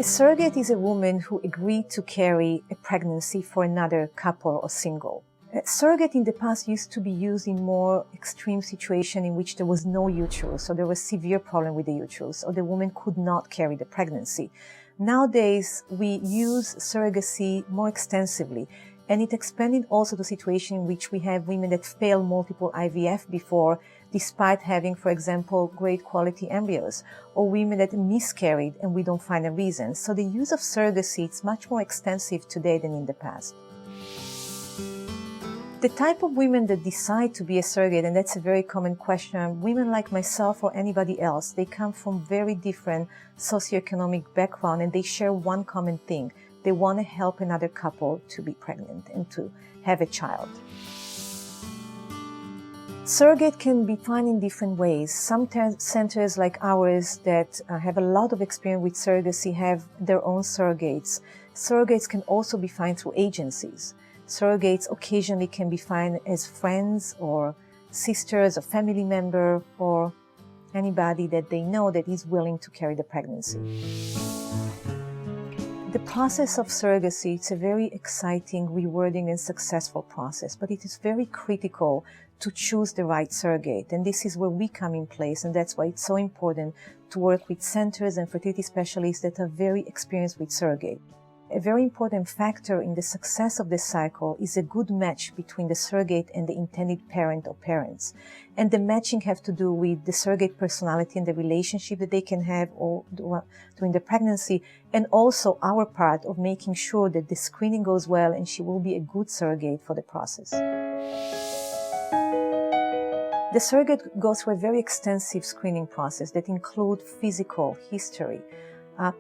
surrogate is a woman who agreed to carry a pregnancy for another couple or single. A surrogate in the past used to be used in more extreme situations in which there was no uterus, or there was severe problem with the uterus, or the woman could not carry the pregnancy. Nowadays, we use surrogacy more extensively, and it expanded also the situation in which we have women that failed multiple IVF before, despite having, for example, great quality embryos, or women that miscarried and we don't find a reason. So the use of surrogacy is much more extensive today than in the past. The type of women that decide to be a surrogate, and that's a very common question, women like myself or anybody else, they come from very different socioeconomic background and they share one common thing. They want to help another couple to be pregnant and to have a child. Surrogate can be found in different ways. Some centers like ours that have a lot of experience with surrogacy have their own surrogates. Surrogates can also be found through agencies. Surrogates occasionally can be found as friends or sisters or family member or anybody that they know that is willing to carry the pregnancy. The process of surrogacy, it's a very exciting, rewarding and successful process, but it is very critical to choose the right surrogate. And this is where we come in place, and that's why it's so important to work with centers and fertility specialists that are very experienced with surrogate. A very important factor in the success of this cycle is a good match between the surrogate and the intended parent or parents. And the matching have to do with the surrogate personality and the relationship that they can have during the pregnancy, and also our part of making sure that the screening goes well and she will be a good surrogate for the process. The surrogate goes through a very extensive screening process that includes physical history,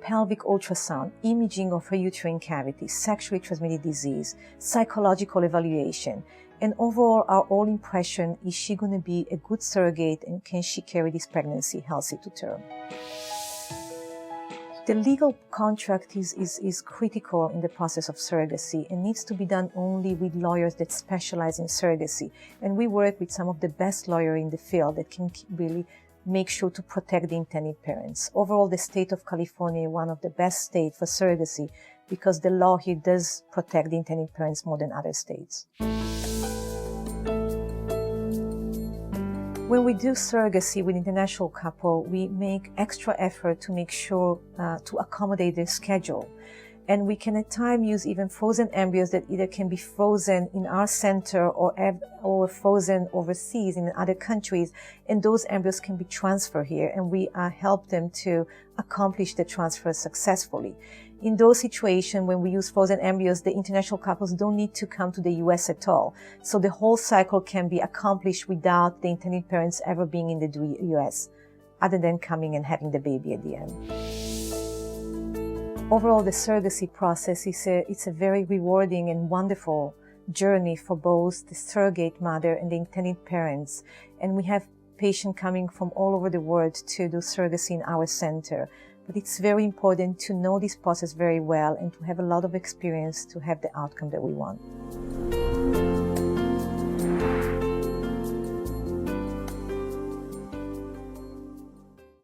pelvic ultrasound, imaging of her uterine cavity, sexually transmitted disease, psychological evaluation, and overall our all impression, is she going to be a good surrogate and can she carry this pregnancy healthy to term? The legal contract is critical in the process of surrogacy and needs to be done only with lawyers that specialize in surrogacy. And we work with some of the best lawyers in the field that can really make sure to protect the intended parents. Overall, the state of California is one of the best states for surrogacy because the law here does protect the intended parents more than other states. When we do surrogacy with international couple, we make extra effort to make sure to accommodate their schedule. And we can at times use even frozen embryos that either can be frozen in our center or frozen overseas in other countries. And those embryos can be transferred here, and we help them to accomplish the transfer successfully. In those situations, when we use frozen embryos, the international couples don't need to come to the U.S. at all. So the whole cycle can be accomplished without the intended parents ever being in the U.S., other than coming and having the baby at the end. Overall, the surrogacy process it's a very rewarding and wonderful journey for both the surrogate mother and the intended parents. And we have patients coming from all over the world to do surrogacy in our center. But it's very important to know this process very well and to have a lot of experience to have the outcome that we want.